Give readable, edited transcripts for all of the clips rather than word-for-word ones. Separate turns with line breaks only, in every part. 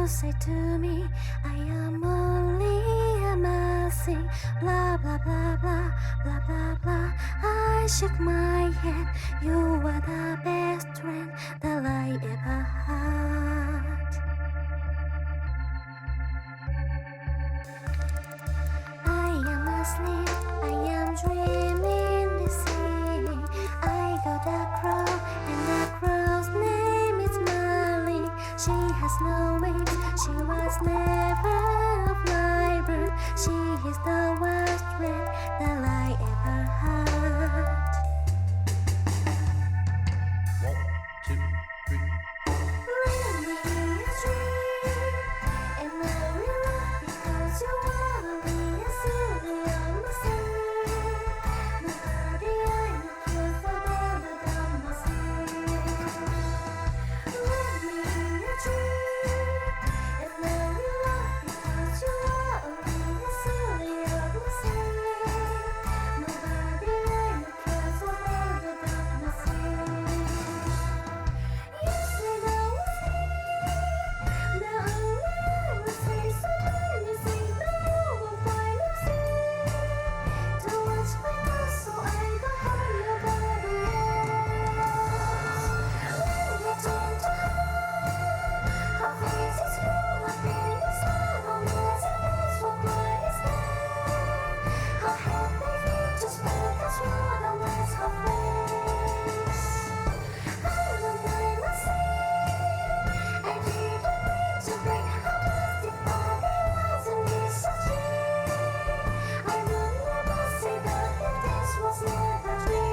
say to me, I am only a messing, blah blah blah blah blah blah blah. I shook my head. You were the best friend that I ever had. I am asleep, I am dreaming this evening. I got a crow, and the crow's name is Molly. She has no wings, she was never of my birth. She is the worst friend that I ever had.
1, 2, 3.
Let me dream, and I will laugh because you are really a silly innocent. Nobody I know cares for better than myself. Let me dream, and I will laugh because you are really a silly innocent. Nobody I know cares for better than myself. You say that was me. Now I will say so many things that you will find upset. Don't watch my mouth so I don't hurt your body. When we turn to how faces you have been inside, how messiness what mine is there. How happy you just make us run away so fast. I will blame myself. I didn't mean to break a plastic body, wasn't this such a I would never say that if this was never a dream.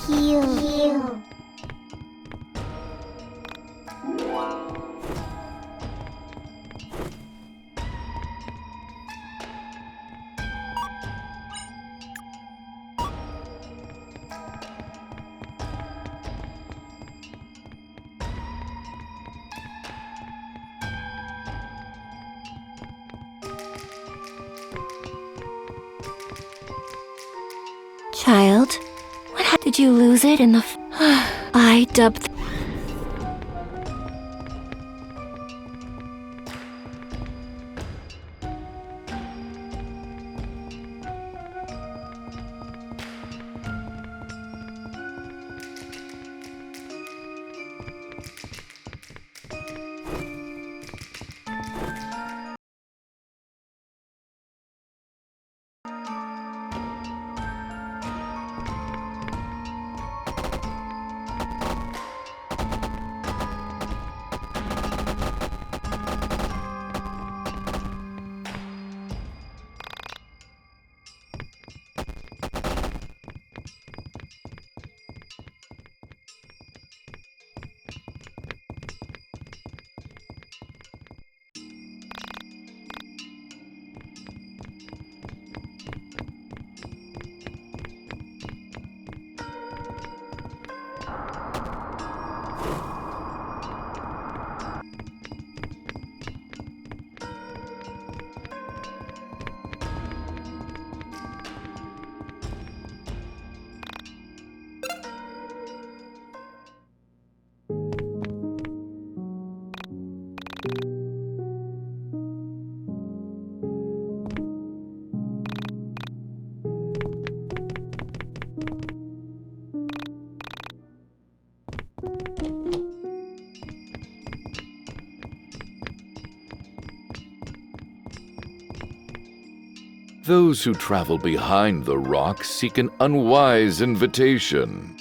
Heal.
Child, did you lose it in the I dubbed
Those who travel behind the rock seek an unwise invitation.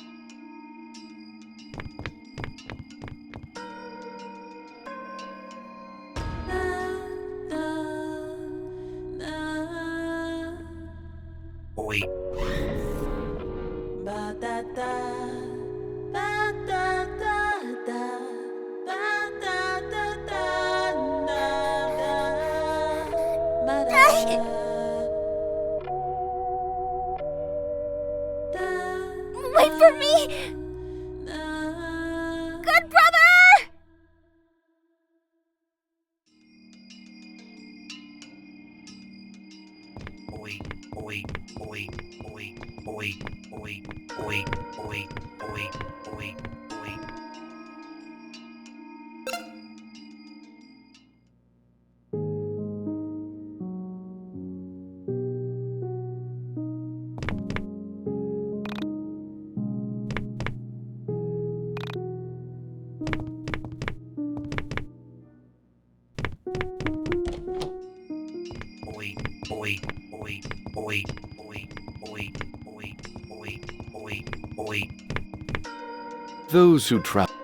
Oi.
Wait for me! Good brother!
Oi, oi, oi, oi, oi, oi, oi, oi, oi, oi, oi. Oi, oi, oi, oi, oi, oi, oi, oi, oi, oi.
Those who travel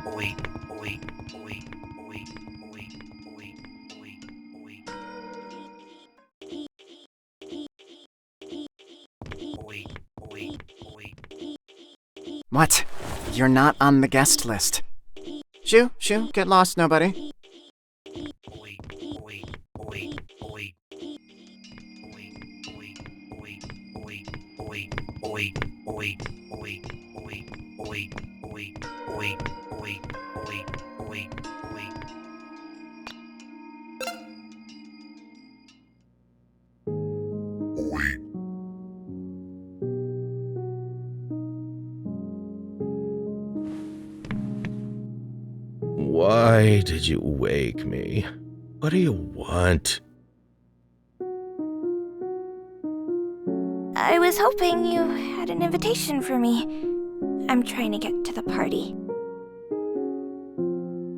Oi, oi, oi, oi, oi, oi, oi, oi. Oi, oi, oi.
What? You're not on the guest list. Shoo, shoo, get lost, nobody.
Oi, oi, oi, oi. Oi, oi, oi, oi, oi, oi, oi, oi, oi, oi, oi, oi, oi, oi, oi, oi.
Why did you wake me? What do you want?
I was hoping you had an invitation for me. I'm trying to get to the party.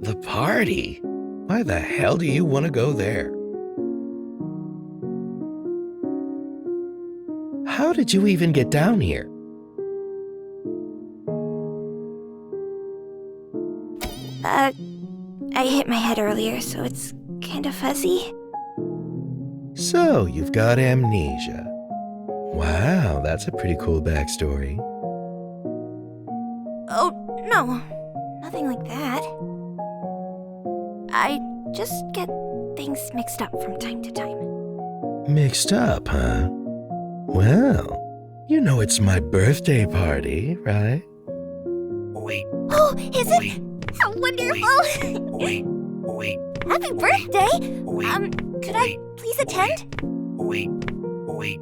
The party? Why the hell do you want to go there? How did you even get down here?
I hit my head earlier, so it's kind of fuzzy.
So, you've got amnesia. Wow, that's a pretty cool backstory.
Oh, no. Nothing like that. I just get things mixed up from time to time.
Mixed up, huh? Well, you know it's my birthday party, right?
Oi,
Oh, is it?
oi,
How wonderful!
oi, oi,
Happy birthday!
oi,
Could I please attend?
oi, oi,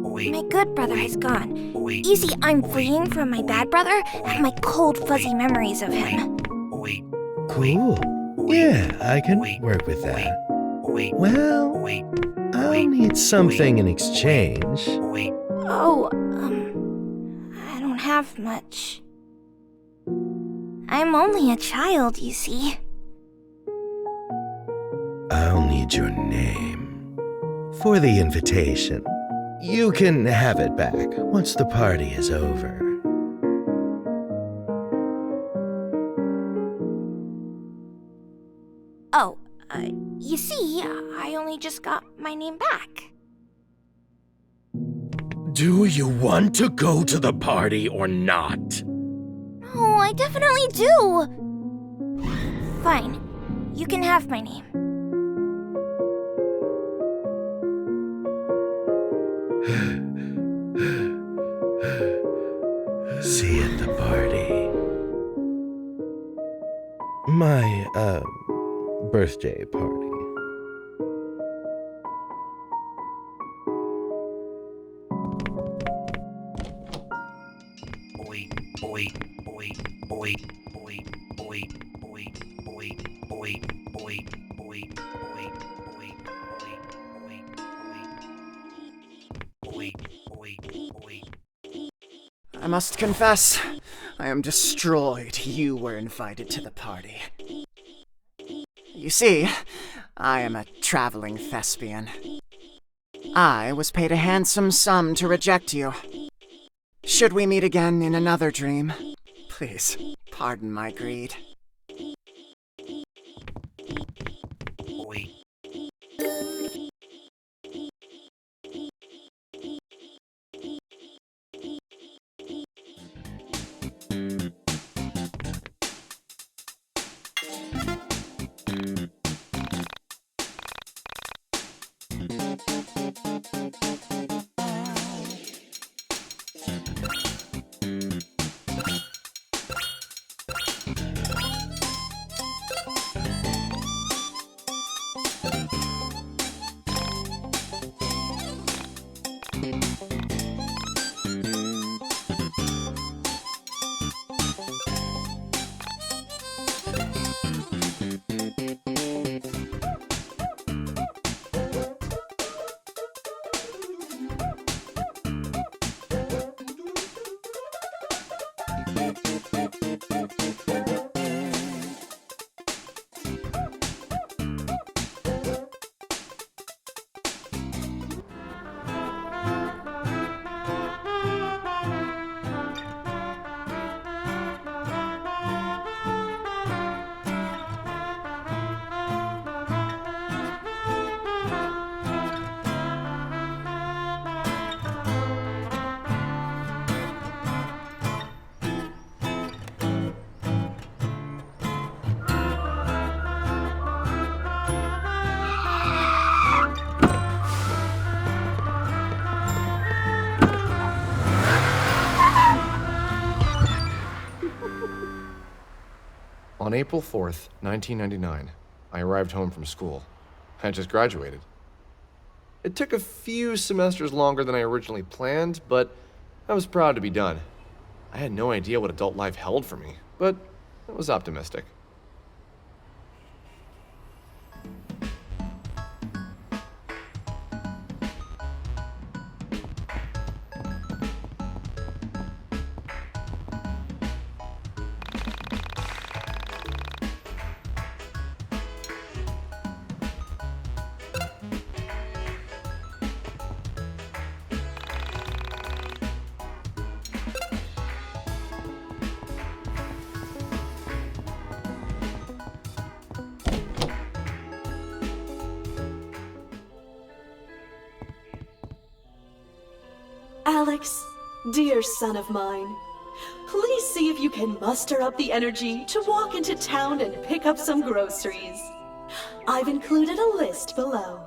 oi,
My good brother is gone.
oi,
You see, I'm fleeing from my bad brother and my cold, fuzzy memories of him.
oi,
Cool. Yeah, I can work with that.
oi,
Well,
oi,
I'll need something in exchange.
oi.
Oh, I don't have much. I'm only a child, you see.
I'll need your name for the invitation. You can have it back once the party is over.
Oh, you see, I only just got my name back.
Do you want to go to the party or not?
Oh, I definitely do. Fine, you can have my name.
See you at the party. My, birthday party.
Oi, oi, oi, oi, oi, oi, oi, oi, oi, oi, oi, oi, oi, oi, oi, oi.
I must confess, I am destroyed you were invited to the party. You see, I am a traveling thespian. I was paid a handsome sum to reject you. Should we meet again in another dream, please pardon my greed.
Oi.
On April 4th, 1999, I arrived home from school. I just graduated. It took a few semesters longer than I originally planned, but I was proud to be done. I had no idea what adult life held for me, but I was optimistic.
Alex, dear son of mine, Please see if you can muster up the energy to walk into town and pick up some groceries. I've included a list below.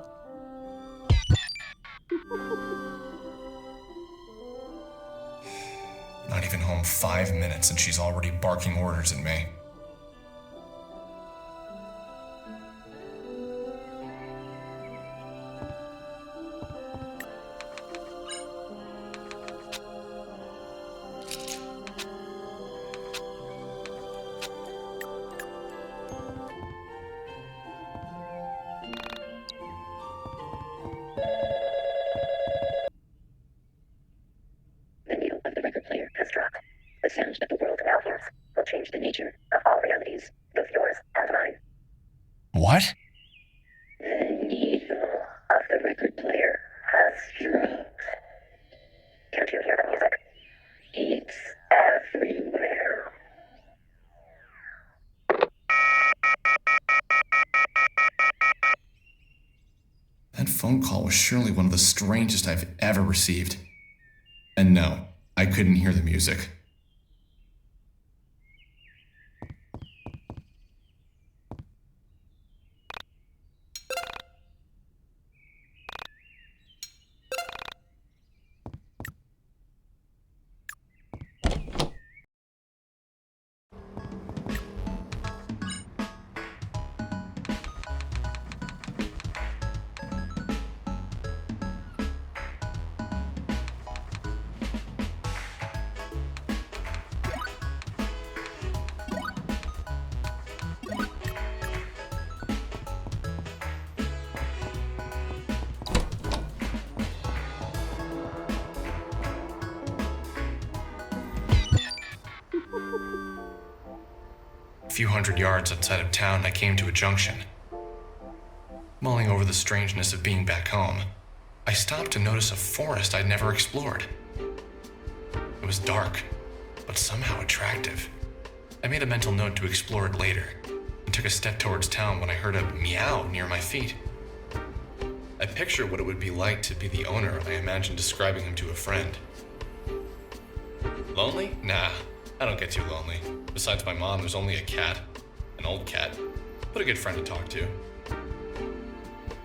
Not even home 5 minutes and she's already barking orders at me.
The needle of the record player has dropped. The sound that the world now hears will change the nature of all realities, both yours and mine.
What?
The needle of the record player has dropped. Can't you hear the music? It's everywhere.
That phone call was surely one of the strangest I've ever received. And no, I couldn't hear the music. A few hundred yards outside of town, I came to a junction. Mulling over the strangeness of being back home, I stopped to notice a forest I'd never explored. It was dark, but somehow attractive. I made a mental note to explore it later, and took a step towards town when I heard a meow near my feet. I pictured what it would be like to be the owner, and I imagined describing him to a friend. Lonely? Nah, I don't get too lonely. Besides my mom, there's only a cat. An old cat, but a good friend to talk to.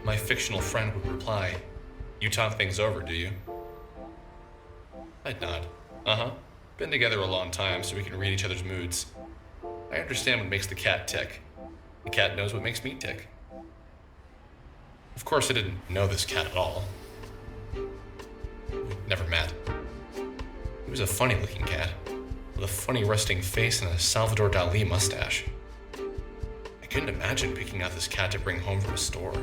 My fictional friend would reply, "You talk things over, do you?" I'd nod. Uh-huh. Been together a long time, so we can read each other's moods. I understand what makes the cat tick. The cat knows what makes me tick. Of course, I didn't know this cat at all. We'd never met. He was a funny-looking cat, with a funny resting face and a Salvador Dali mustache. I couldn't imagine picking out this cat to bring home from a store.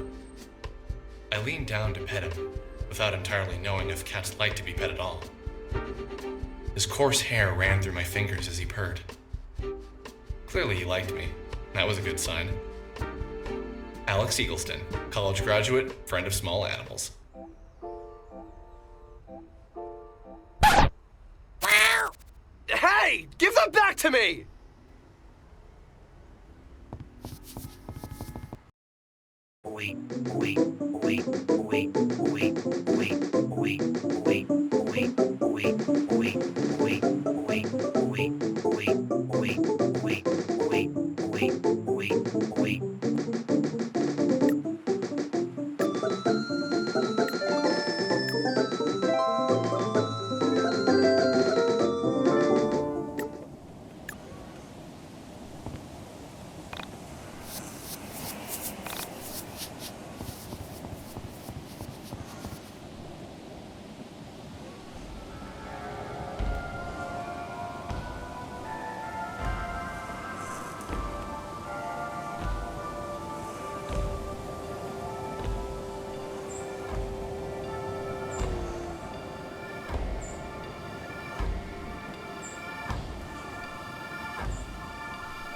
I leaned down to pet him, without entirely knowing if cats like to be pet at all. His coarse hair ran through my fingers as he purred. Clearly he liked me. That was a good sign. Alex Eagleston, college graduate, friend of small animals.
Hey! Give them back to me!
Oi, oi, oi, oi, oi, oi, oi, oi, oi, oi, oi, oi, oi, oi, oi, oi, oi, oi.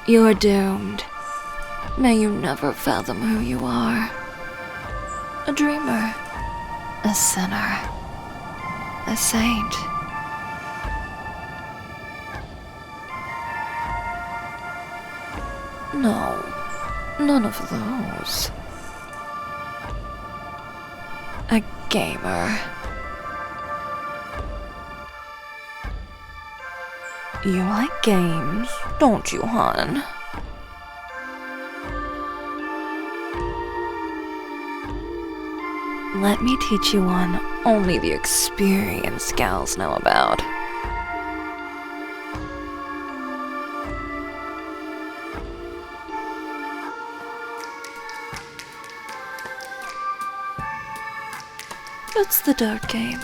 You're doomed. May you never fathom who you are. A dreamer. A sinner. A saint. No, none of those. A gamer. You like games, don't you, hon? Let me teach you one only the experienced gals know about. It's the dirt game.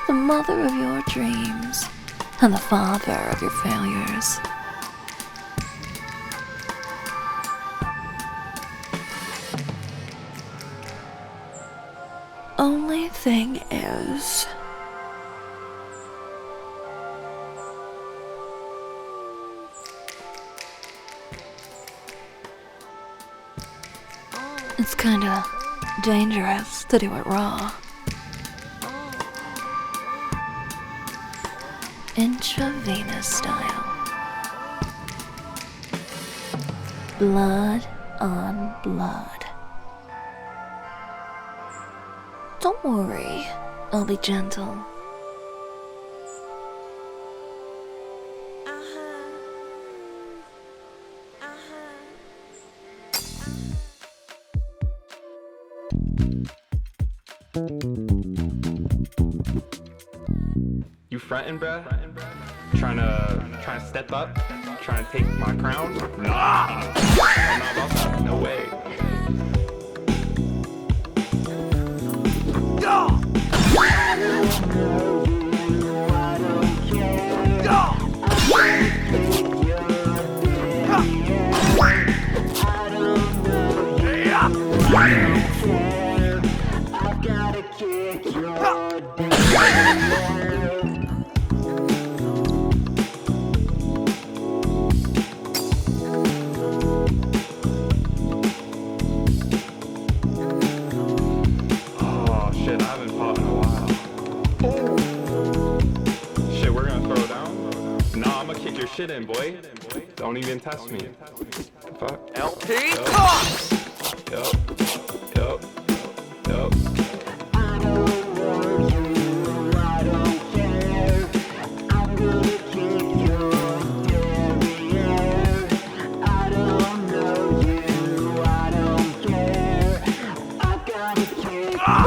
The mother of your dreams, and the father of your failures. Only thing is, it's kinda dangerous to do it raw. Intravenous style. Blood on blood. Don't worry, I'll be gentle.
You frontin', bruh? Trying to step up? Trying to take my crown? Nah! I'm not about that. No way. Oh shit, I haven't fought in a while. Shit, we're gonna throw down? Nah, I'm gonna kick your shit in, boy. Don't even test me. Fuck. LP? Yup. Yup. Yup.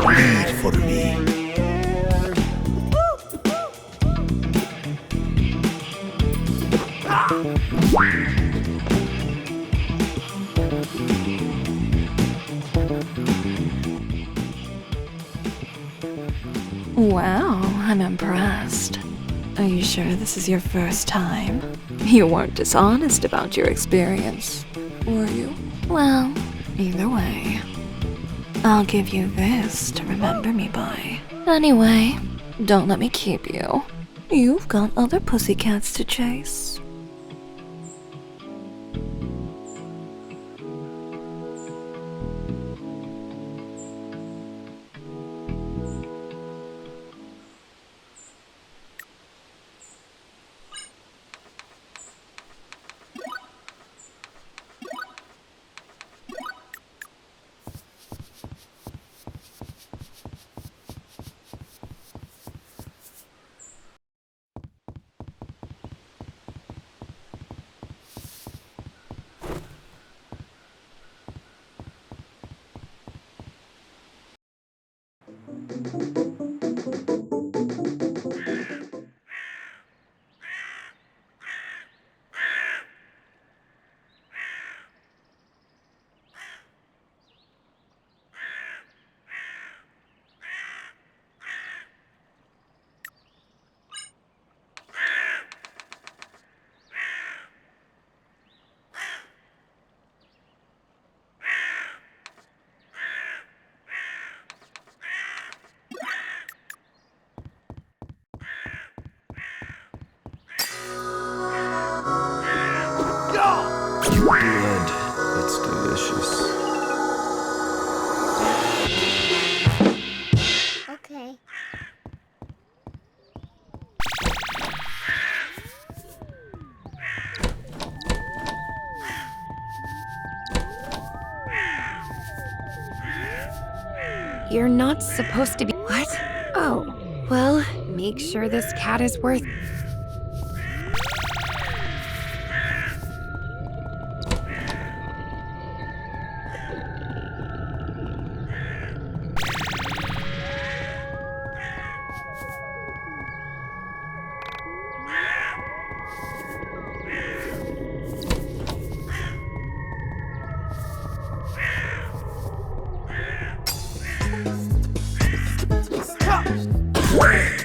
Wait for me.
Wow, I'm impressed. Are you sure this is your first time? You weren't dishonest about your experience, were you? Well, either way, I'll give you this to remember me by. Anyway, don't let me keep you. You've got other pussycats to chase.
Blood. It's delicious.
Okay.
You're not supposed to be. What? Oh, well, make sure this cat is worth.
Okay.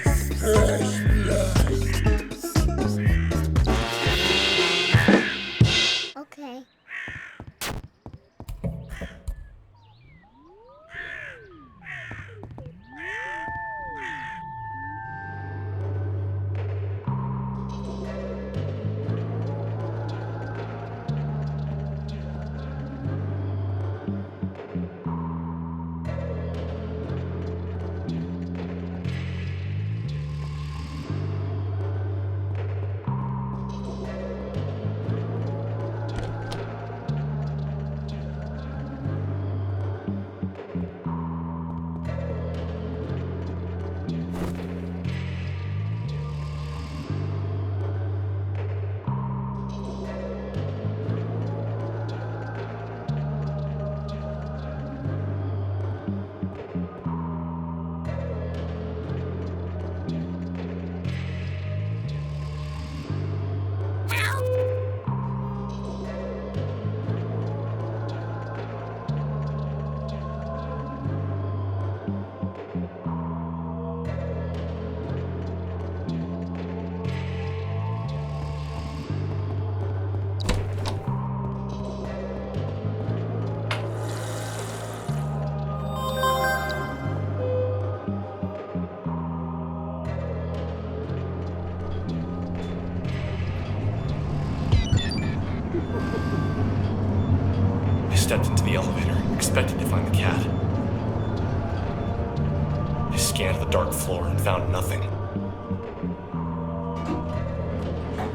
I stepped into the elevator, expecting to find the cat. I scanned the dark floor and found nothing.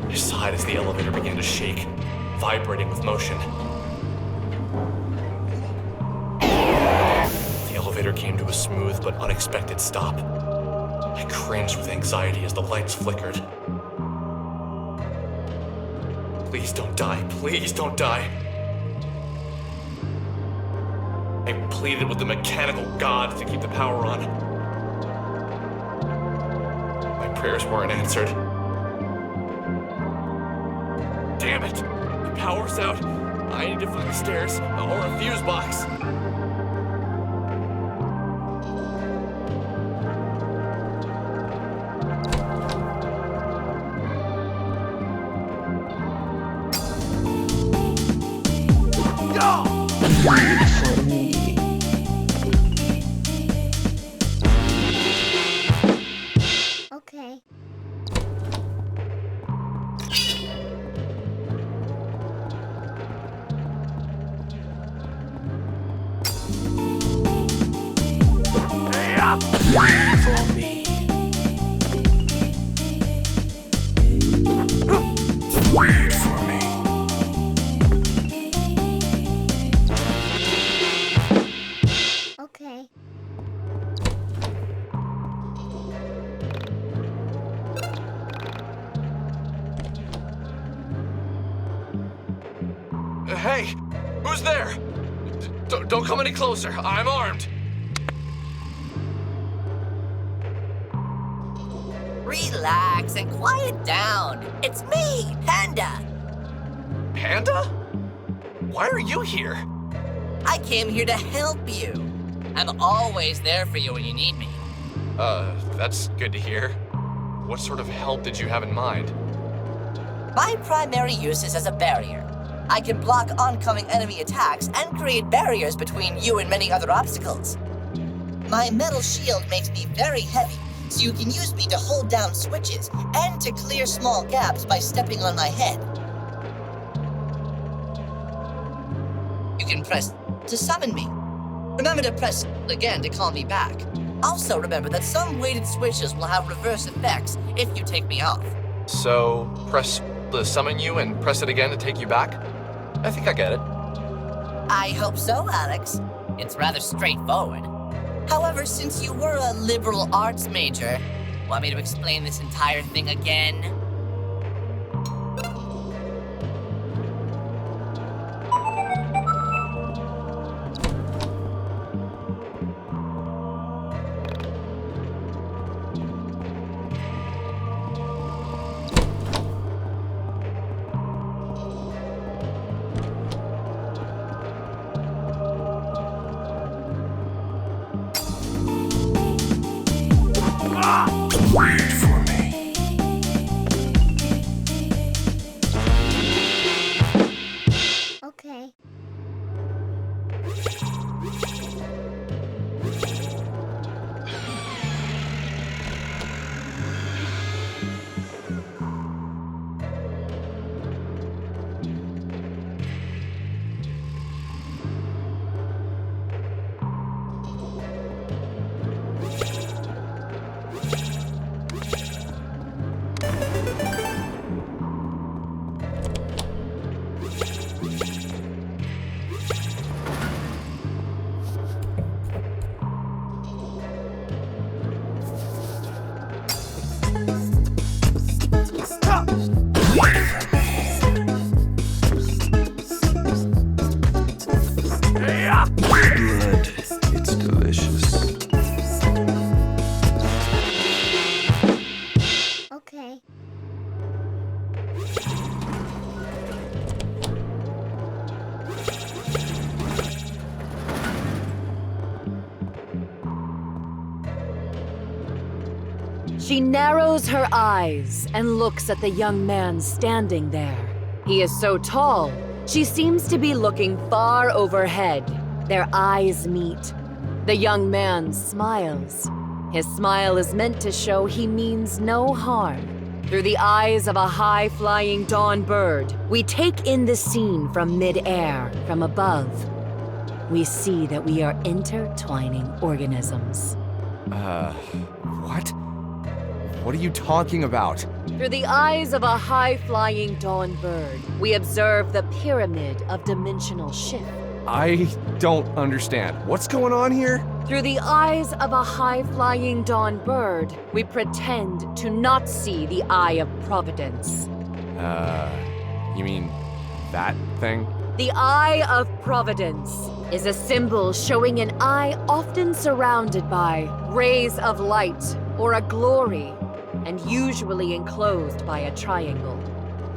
I sighed as the elevator began to shake, vibrating with motion. The elevator came to a smooth but unexpected stop. I cringed with anxiety as the lights flickered. Please don't die. Please don't die. I pleaded with the mechanical gods to keep the power on. My prayers weren't answered. Damn it! The power's out. I need to find the stairs or a fuse box.
Okay. Okay.
Hey! Who's there? Don't come any closer. I'm armed.
Relax and quiet down. It's me, Panda.
Panda? Why are you here?
I came here to help you. I'm always there for you when you need me.
That's good to hear. What sort of help did you have in mind?
My primary use is as a barrier. I can block oncoming enemy attacks and create barriers between you and many other obstacles. My metal shield makes me very heavy, so you can use me to hold down switches and to clear small gaps by stepping on my head. You can press to summon me. Remember to press again to call me back. Also remember that some weighted switches will have reverse effects if you take me off.
So, press to summon you and press it again to take you back? I think I get it.
I hope so, Alex. It's rather straightforward. However, since you were a liberal arts major, want me to explain this entire thing again?
Ah!
Wait for me. Okay.
Blood. It's delicious.
Okay.
She narrows her eyes and looks at the young man standing there. He is so tall, she seems to be looking far overhead. Their eyes meet. The young man smiles. His smile is meant to show he means no harm. Through the eyes of a high-flying dawn bird, we take in the scene from mid-air, from above. We see that we are intertwining organisms.
What? What are you talking about?
Through the eyes of a high-flying dawn bird, we observe the pyramid of dimensional shift.
I don't understand. What's going on here?
Through the eyes of a high-flying dawn bird, we pretend to not see the eye of providence.
You mean that thing?
The eye of providence is a symbol showing an eye often surrounded by rays of light or a glory, and usually enclosed by a triangle.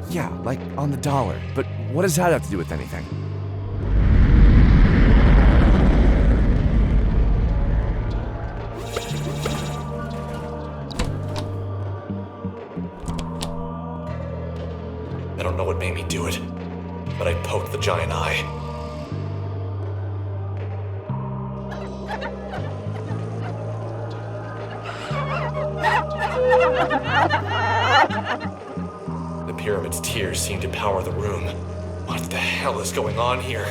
Yeah, like on the dollar. But what does that have to do with anything?
I don't know what made me do it, but I poked the giant eye. The pyramid's tears seem to power the room. What the hell is going on here?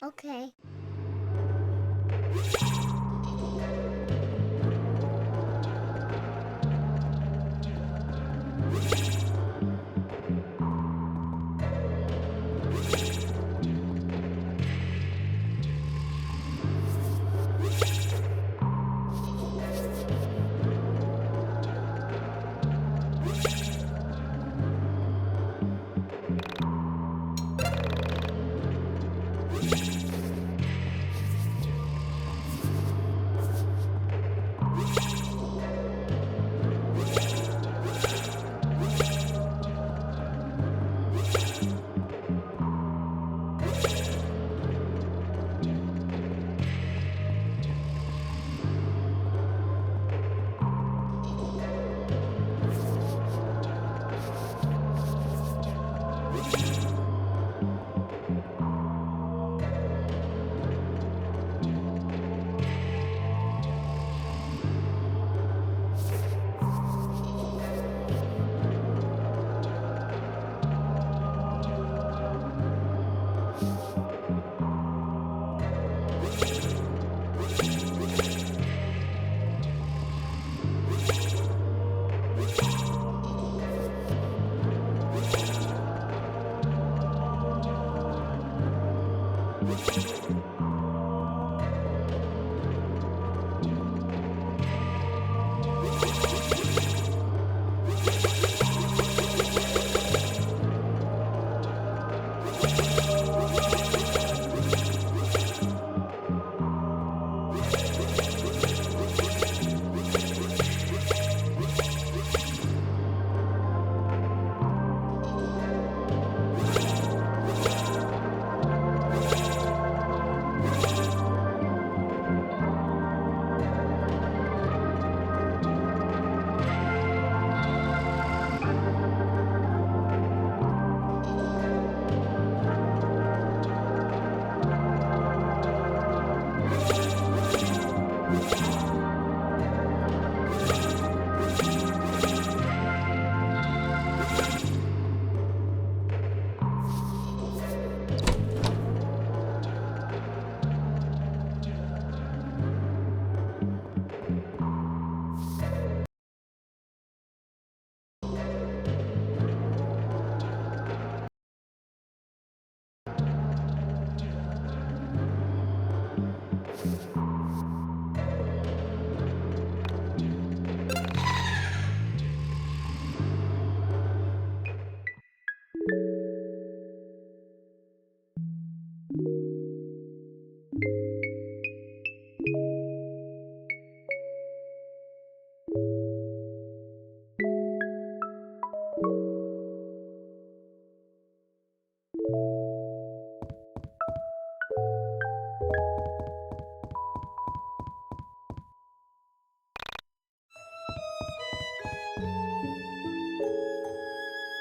Okay.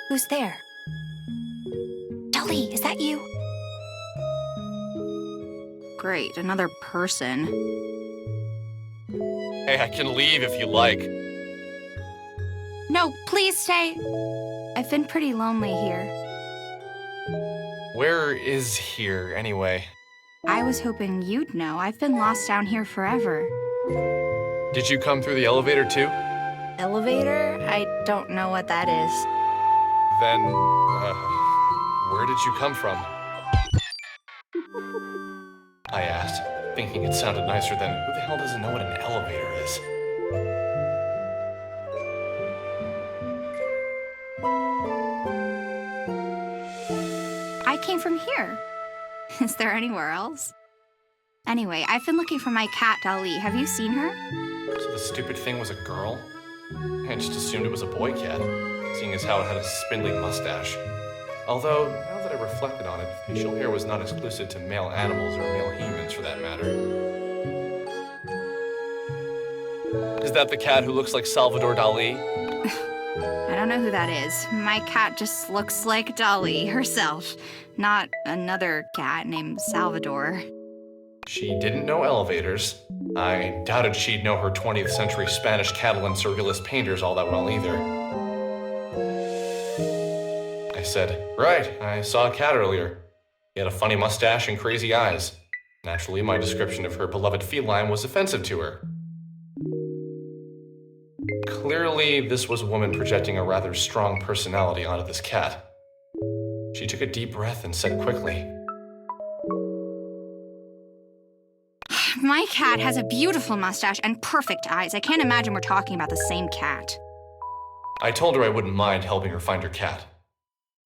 Who's there? Dolly, is that you?
Great, another person.
Hey, I can leave if you like.
No, please stay. I've been pretty lonely here.
Where is here, anyway?
I was hoping you'd know. I've been lost down here forever.
Did you come through the elevator too?
Elevator? I don't know what that is.
Then, where did you come from? I asked, thinking it sounded nicer than, who the hell doesn't know what an elevator is?
I came from here. Is there anywhere else? Anyway, I've been looking for my cat, Dolly. Have you seen her?
So the stupid thing was a girl? I just assumed it was a boy cat, seeing as how it had a spindly mustache. Although, now that I reflected on it, facial hair was not exclusive to male animals or male humans for that matter. Is that the cat who looks like Salvador Dali?
I don't know who that is. My cat just looks like Dolly herself, not another cat named Salvador.
She didn't know elevators. I doubted she'd know her 20th century Spanish Catalan surrealist painters all that well either. I said, right, I saw a cat earlier. He had a funny mustache and crazy eyes. Naturally, my description of her beloved feline was offensive to her. Clearly, this was a woman projecting a rather strong personality onto this cat. She took a deep breath and said quickly,
My cat has a beautiful mustache and perfect eyes. I can't imagine we're talking about the same cat.
I told her I wouldn't mind helping her find her cat.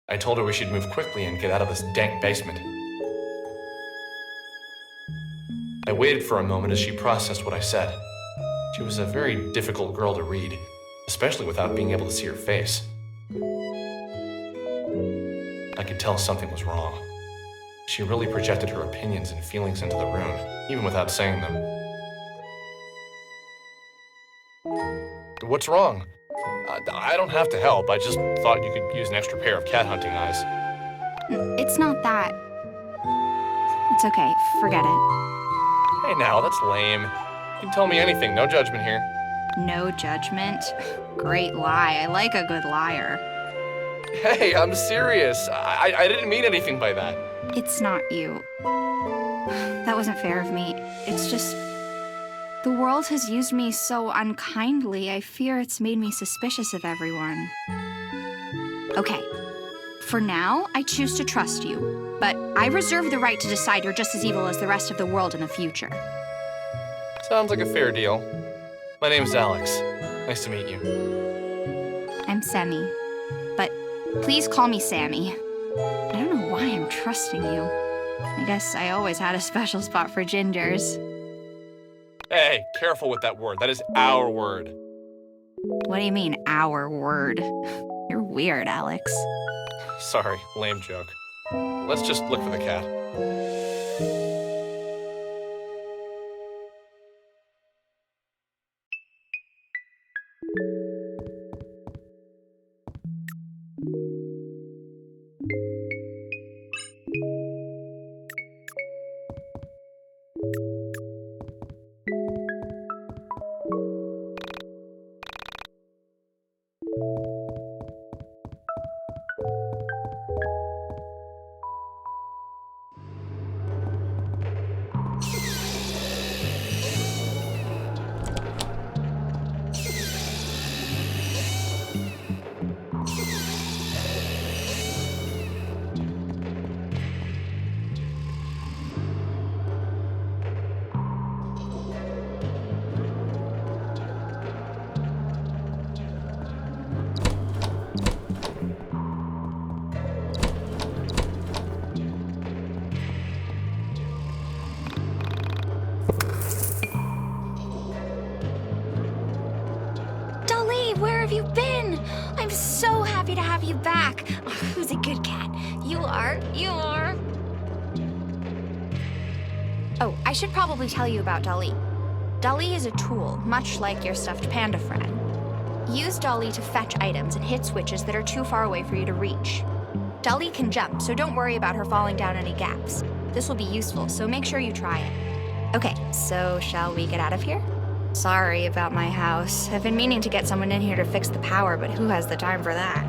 I told her we should move quickly and get out of this dank basement. I waited for a moment as she processed what I said. She was a very difficult girl to read, especially without being able to see her face. I could tell something was wrong. She really projected her opinions and feelings into the room, even without saying them. What's wrong? I don't have to help. I just thought you could use an extra pair of cat hunting eyes.
It's not that. It's okay, forget it.
Hey now, that's lame. You can tell me anything, no judgment here.
No judgment? Great lie. I like a good liar.
Hey, I'm serious. I didn't mean anything by that.
It's not you. That wasn't fair of me. It's just... the world has used me so unkindly, I fear it's made me suspicious of everyone. Okay. For now, I choose to trust you, but I reserve the right to decide you're just as evil as the rest of the world in the future.
Sounds like a fair deal. My name's Alex. Nice to meet you.
I'm Sammy, but please call me Sammy. I don't know why I'm trusting you. I guess I always had a special spot for gingers.
Hey, careful with that word. That is our word.
What do you mean, our word? You're weird, Alex.
Sorry, lame joke. Let's just look for the cat.
Where have you been? I'm so happy to have you back. Oh, who's a good cat? You are. You are.
Oh, I should probably tell you about Dolly. Dolly is a tool, much like your stuffed panda friend. Use Dolly to fetch items and hit switches that are too far away for you to reach. Dolly can jump, so don't worry about her falling down any gaps. This will be useful, so make sure you try it. Okay, so shall we get out of here? Sorry about my house. I've been meaning to get someone in here to fix the power, but who has the time for that?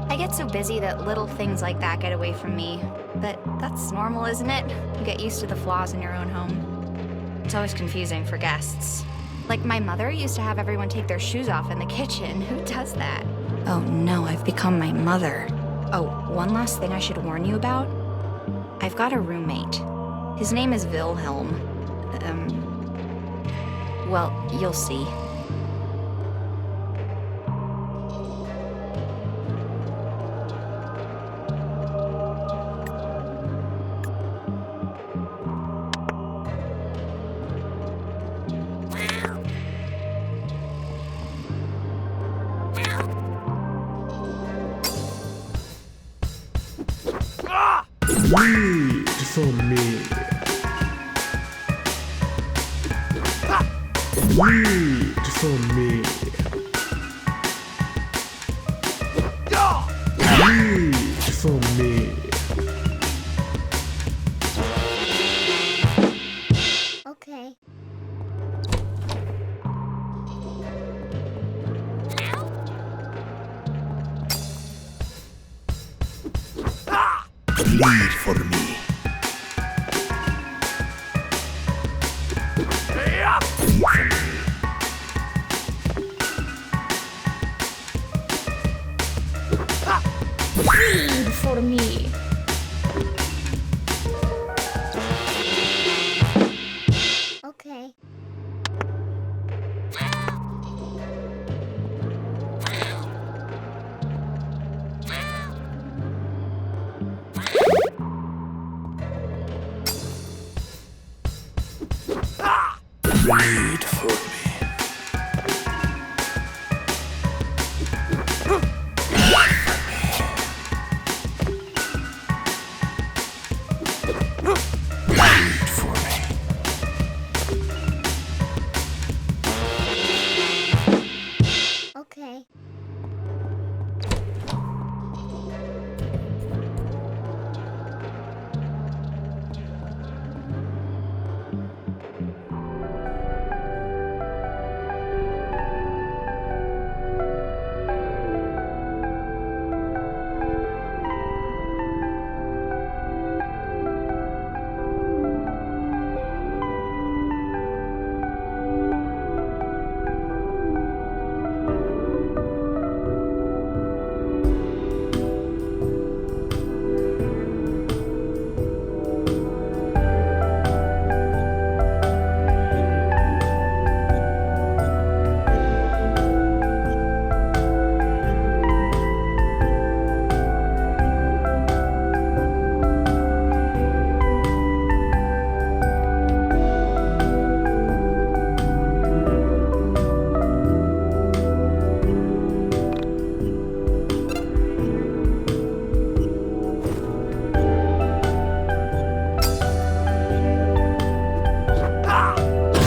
I get so busy that little things like that get away from me. But that's normal, isn't it? You get used to the flaws in your own home. It's always confusing for guests. Like my mother used to have everyone take their shoes off in the kitchen. Who does that? Oh no, I've become my mother. Oh, one last thing I should warn you about. I've got a roommate. His name is Wilhelm. Well, you'll see.
Wait for me. Wait for me. Wait for me.
Okay.
Wait for me.
Read for me. Okay.
Wait for me. Wait for me.
Okay.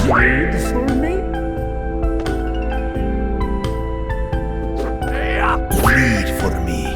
Wait for me.
Wait for me.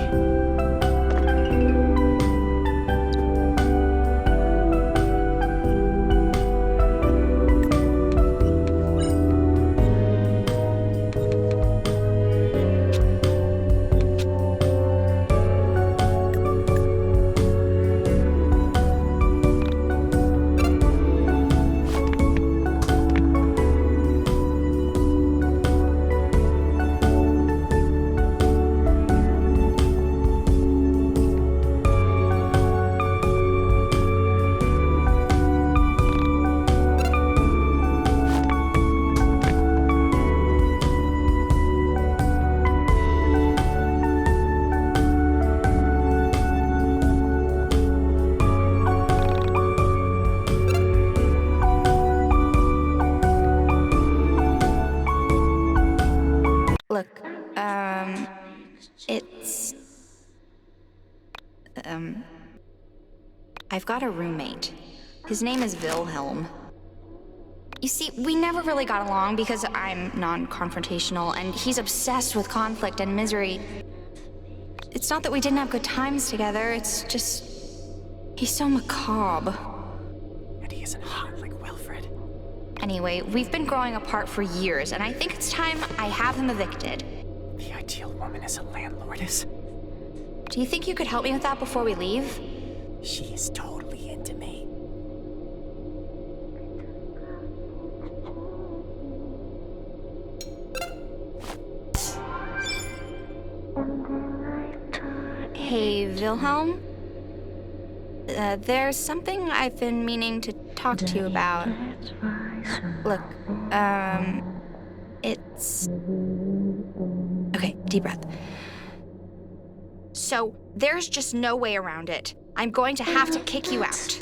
Look, it's... I've got a roommate. His name is Wilhelm. You see, we never really got along because I'm non-confrontational and he's obsessed with conflict and misery. It's not that we didn't have good times together, it's just... he's so macabre.
And he isn't hot like Wilfred.
Anyway, we've been growing apart for years, and I think it's time I have him evicted.
The ideal woman is a landlordess.
Do you think you could help me with that before we leave?
She is totally into me.
Hey, Wilhelm? There's something I've been meaning to talk to you about. Look, it's... Okay, deep breath. So, there's just no way around it. I'm going to have to kick you out.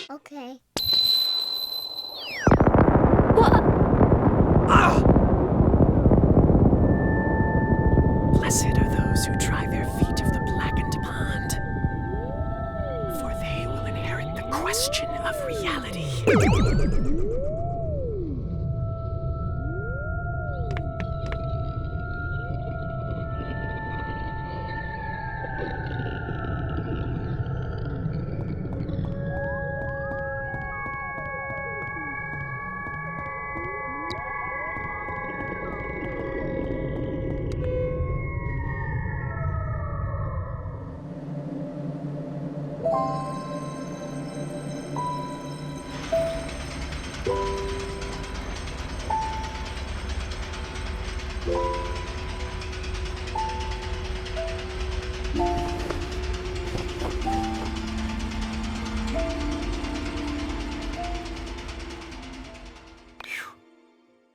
Okay.
Blessed are those who dry their feet of the blackened pond, for they will inherit the question of reality.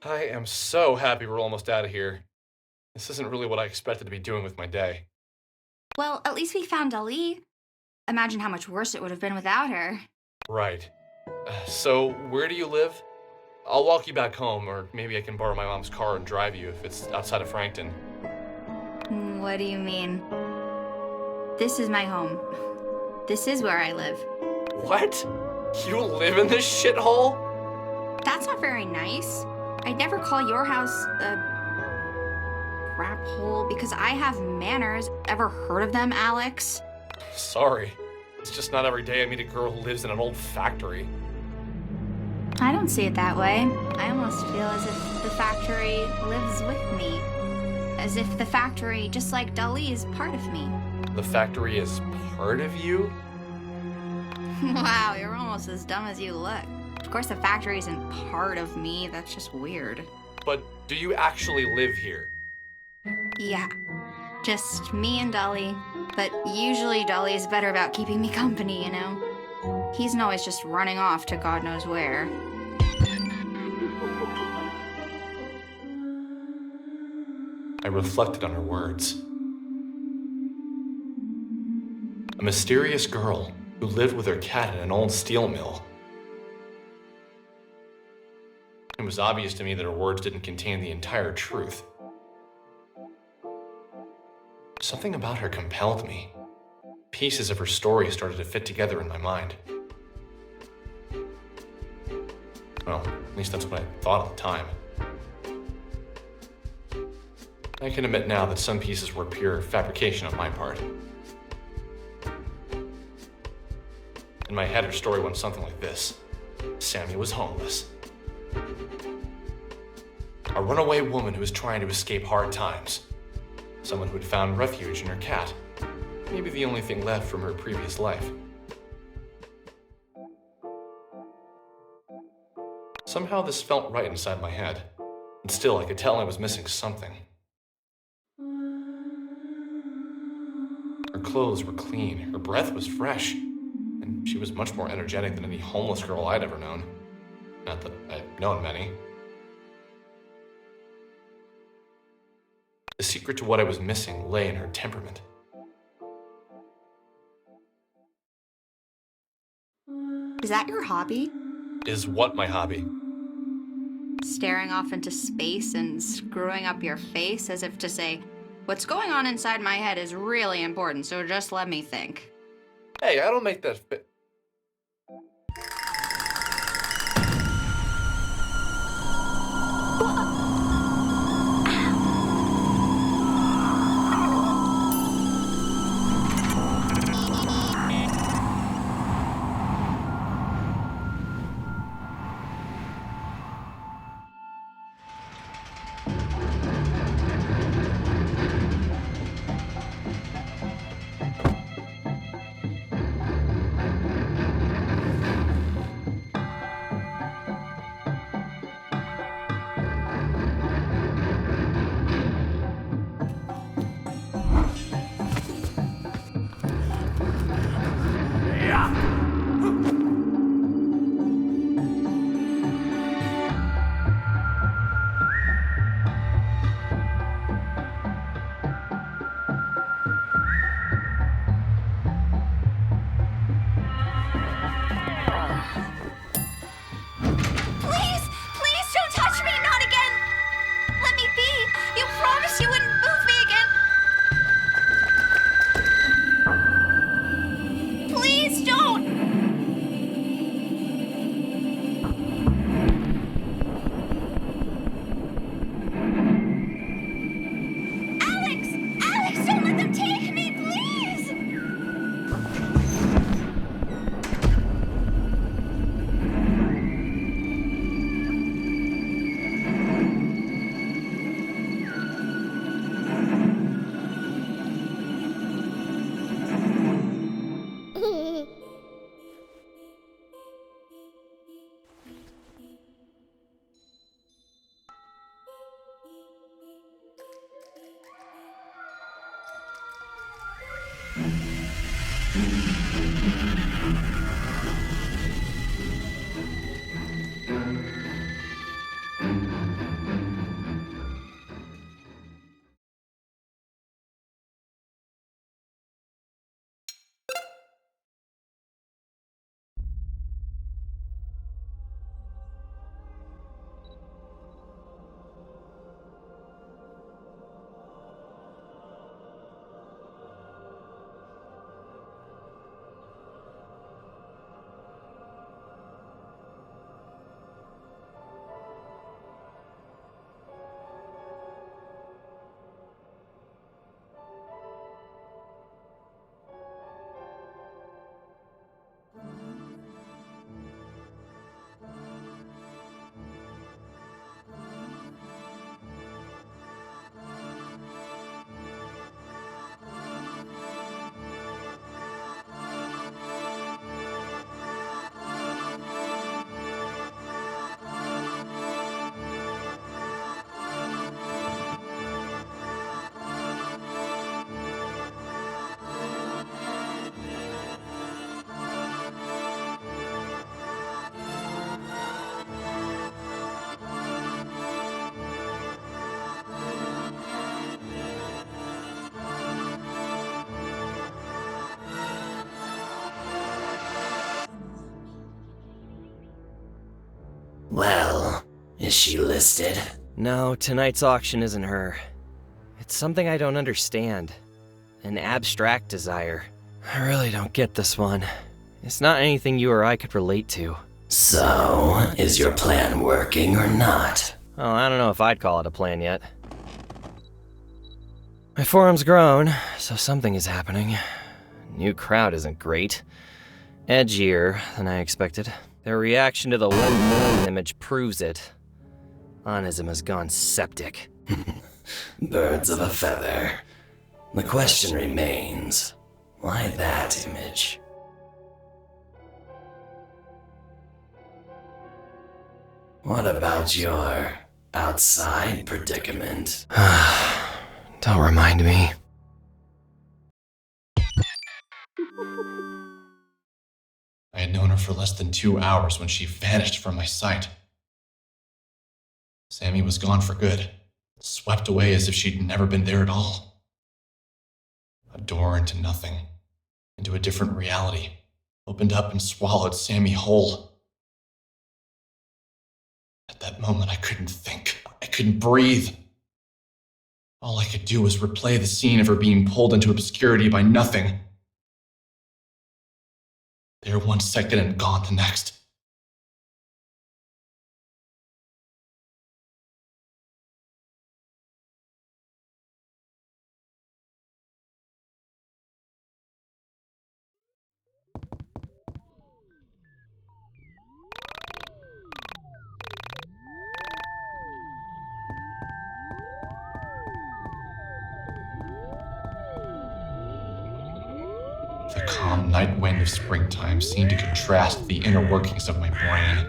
I am so happy we're almost out of here. This isn't really what I expected to be doing with my day.
Well, at least we found Ali. Imagine how much worse it would have been without her.
Right. So, where do you live? I'll walk you back home, or maybe I can borrow my mom's car and drive you if it's outside of Frankton.
What do you mean? This is my home. This is where I live.
What? You live in this shithole?
That's not very nice. I'd never call your house a crap hole because I have manners. Ever heard of them, Alex?
Sorry. It's just not every day I meet a girl who lives in an old factory.
I don't see it that way. I almost feel as if the factory lives with me. As if the factory, just like Dali, is part of me.
The factory is part of you?
Wow, you're almost as dumb as you look. Of course the factory isn't part of me, that's just weird.
But do you actually live here?
Yeah, just me and Dolly. But usually Dolly is better about keeping me company, you know? He isn't always just running off to God knows where.
I reflected on her words. A mysterious girl who lived with her cat in an old steel mill. It was obvious to me that her words didn't contain the entire truth. Something about her compelled me. Pieces of her story started to fit together in my mind. Well, at least that's what I thought at the time. I can admit now that some pieces were pure fabrication on my part. In my head, her story went something like this. Sammy was homeless. A runaway woman who was trying to escape hard times. Someone who had found refuge in her cat. Maybe the only thing left from her previous life. Somehow this felt right inside my head. And still, I could tell I was missing something. Her clothes were clean, her breath was fresh, and she was much more energetic than any homeless girl I'd ever known. Not that I'd known many. The secret to what I was missing lay in her temperament.
Is that your hobby?
Is what my hobby?
Staring off into space and screwing up your face as if to say, what's going on inside my head is really important, so just let me think.
Hey, I don't make that fit.
Please! Please don't touch me! Not again! Let me be! You promised you wouldn't move me again! Please don't! Alex! Alex, don't let them take me, please!
Well, is she listed?
No, tonight's auction isn't her. It's something I don't understand. An abstract desire. I really don't get this one. It's not anything you or I could relate to.
So, is your plan working or not?
Oh, I don't know if I'd call it a plan yet. My forum's grown, so something is happening. New crowd isn't great. Edgier than I expected. Their reaction to the one image proves it. Onism has gone septic.
Birds of a feather. The question remains, why that image? What about your outside predicament?
Don't remind me.
I had known her for less than 2 hours when she vanished from my sight. Sammy was gone for good, swept away as if she'd never been there at all. A door into nothing, into a different reality, opened up and swallowed Sammy whole. At that moment, I couldn't think. I couldn't breathe. All I could do was replay the scene of her being pulled into obscurity by nothing. There one second and gone the next. The calm night wind of springtime seemed to contrast the inner workings of my brain.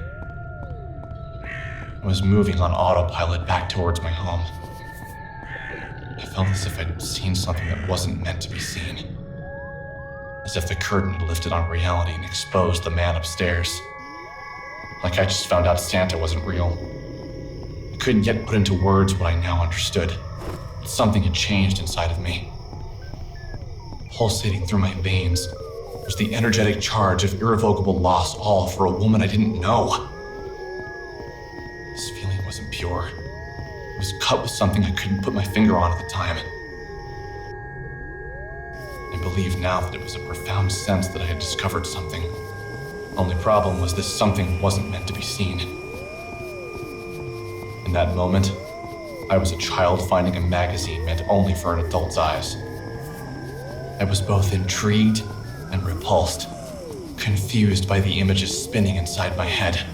I was moving on autopilot back towards my home. I felt as if I'd seen something that wasn't meant to be seen. As if the curtain had lifted on reality and exposed the man upstairs. Like I just found out Santa wasn't real. I couldn't yet put into words what I now understood. But something had changed inside of me. Pulsating through my veins was the energetic charge of irrevocable loss, all for a woman I didn't know. This feeling wasn't pure. It was cut with something I couldn't put my finger on at the time. I believe now that it was a profound sense that I had discovered something. Only problem was this something wasn't meant to be seen. In that moment, I was a child finding a magazine meant only for an adult's eyes. I was both intrigued and repulsed, confused by the images spinning inside my head.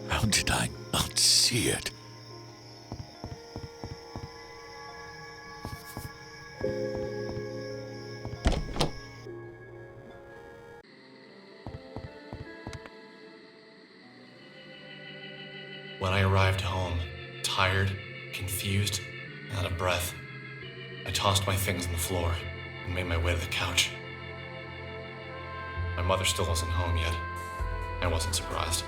How did I not see it?
When I arrived home, tired, confused, and out of breath, I tossed my things on the floor and made my way to the couch. My mother still wasn't home yet. I wasn't surprised.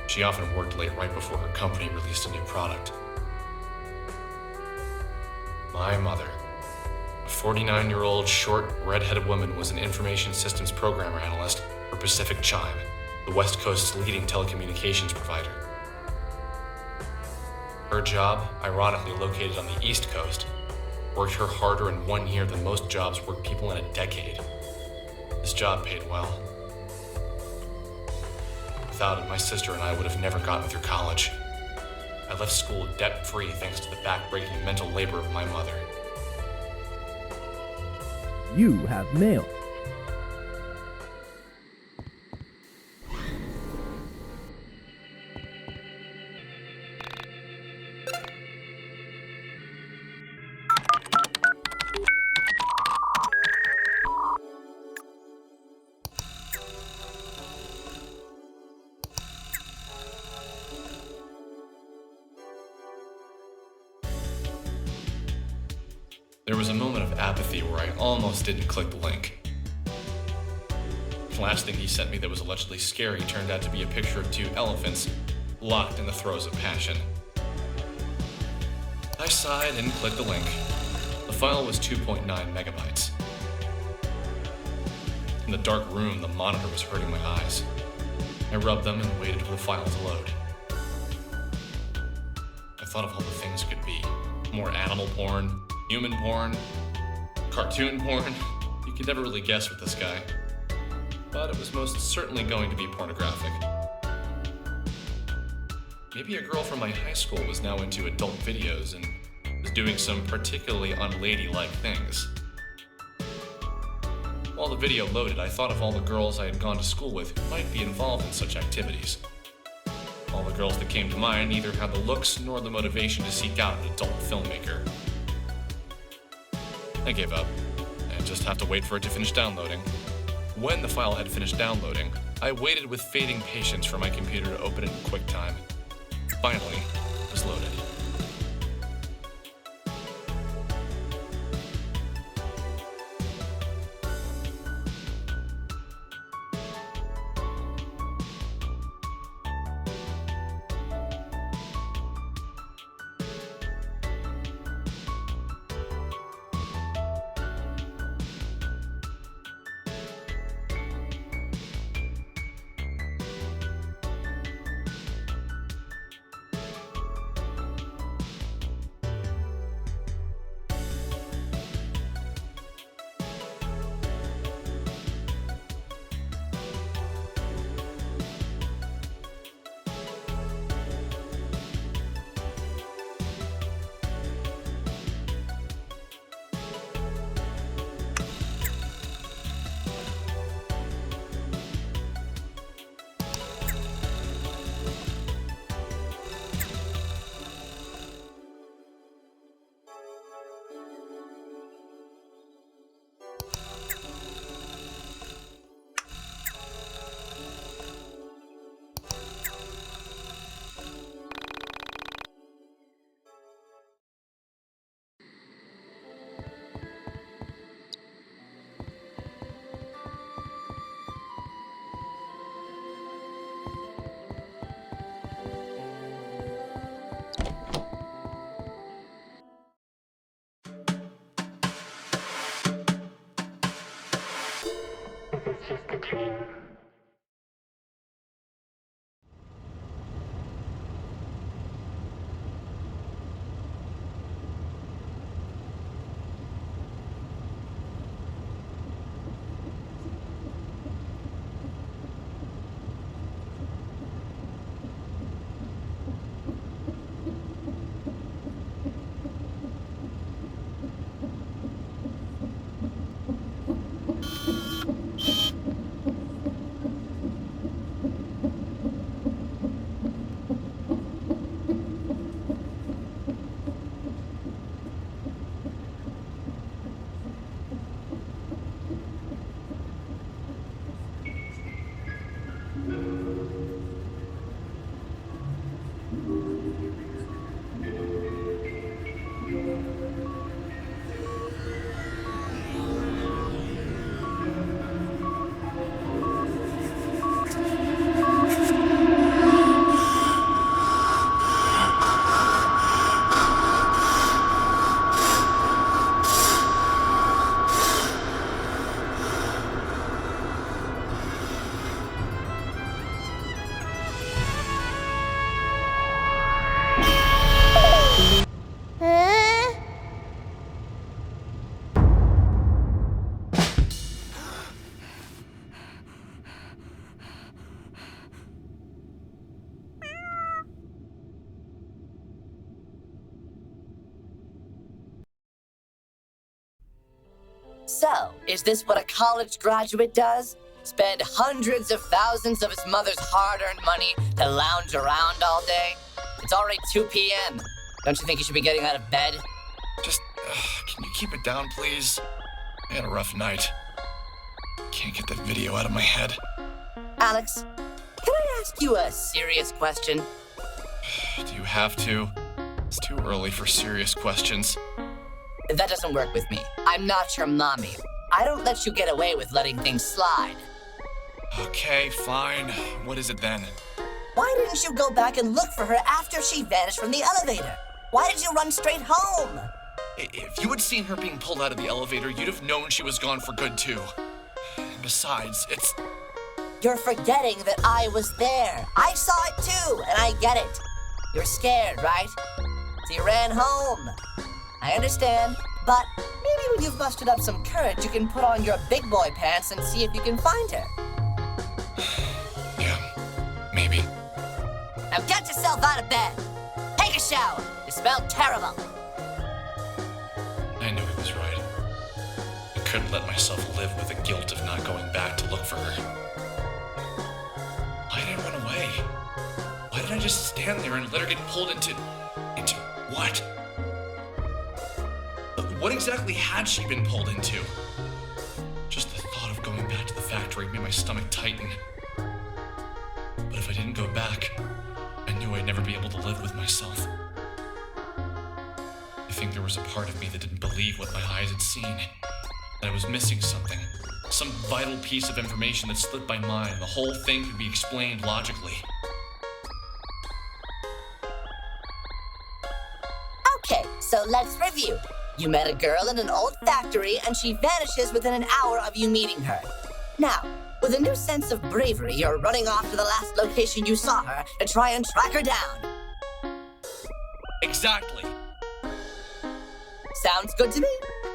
She often worked late right before her company released a new product. My mother, a 49-year-old, short, red-headed woman, was an information systems programmer analyst for Pacific Chime, the West Coast's leading telecommunications provider. Her job, ironically located on the East Coast, worked her harder in 1 year than most jobs work people in a decade. This job paid well. Without it, my sister and I would have never gotten through college. I left school debt-free thanks to the back-breaking mental labor of my mother.
You have mail.
was a moment of apathy where I almost didn't click the link. The last thing he sent me that was allegedly scary turned out to be a picture of two elephants locked in the throes of passion. I sighed and clicked the link. The file was 2.9 megabytes. In the dark room, the monitor was hurting my eyes. I rubbed them and waited for the file to load. I thought of all the things it could be. More animal porn, human porn, cartoon porn. You could never really guess with this guy. But it was most certainly going to be pornographic. Maybe a girl from my high school was now into adult videos and was doing some particularly unladylike things. While the video loaded, I thought of all the girls I had gone to school with who might be involved in such activities. All the girls that came to mind neither had the looks nor the motivation to seek out an adult filmmaker. I gave up. I just have to wait for it to finish downloading. When the file had finished downloading, I waited with fading patience for my computer to open it in QuickTime. Finally, it was loaded.
So, is this what a college graduate does? Spend hundreds of thousands of his mother's hard-earned money to lounge around all day? It's already 2 p.m. Don't you think you should be getting out of bed?
Just, can you keep it down, please? I had a rough night. Can't get that video out of my head.
Alex, can I ask you a serious question?
Do you have to? It's too early for serious questions.
That doesn't work with me. I'm not your mommy. I don't let you get away with letting things slide.
Okay, fine. What is it then?
Why didn't you go back and look for her after she vanished from the elevator? Why did you run straight home?
If you had seen her being pulled out of the elevator, you'd have known she was gone for good too. Besides, it's...
You're forgetting that I was there. I saw it too, and I get it. You're scared, right? So you ran home. I understand, but maybe when you've mustered up some courage, you can put on your big boy pants and see if you can find her.
Yeah, maybe.
Now get yourself out of bed. Take a shower. You smell terrible.
I knew he was right. I couldn't let myself live with the guilt of not going back to look for her. Why did I run away? Why did I just stand there and let her get pulled into what? What exactly had she been pulled into? Just the thought of going back to the factory made my stomach tighten. But if I didn't go back, I knew I'd never be able to live with myself. I think there was a part of me that didn't believe what my eyes had seen. That I was missing something. Some vital piece of information that slipped my mind. The whole thing could be explained logically.
Okay, so let's review. You met a girl in an old factory and she vanishes within an hour of you meeting her. Now, with a new sense of bravery, you're running off to the last location you saw her to try and track her down.
Exactly.
Sounds good to me.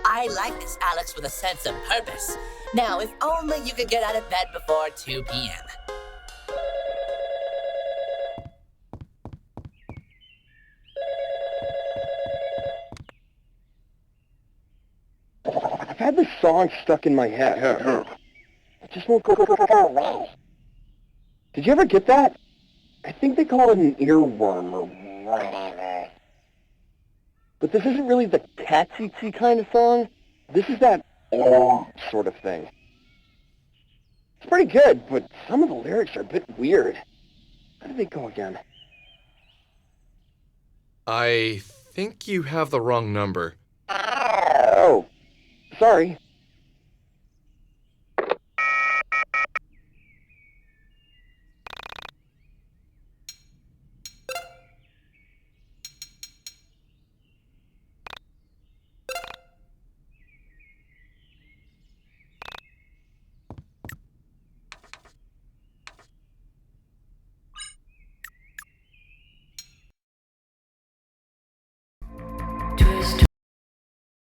I like this Alex with a sense of purpose. Now, if only you could get out of bed before 2 p.m.
I've had this song stuck in my head. It just won't go away. Did you ever get that? I think they call it an earworm or whatever. But this isn't really the catchy kind of song. This is that sort of thing. It's pretty good, but some of the lyrics are a bit weird. How do they go again?
I think you have the wrong number.
Oh, sorry.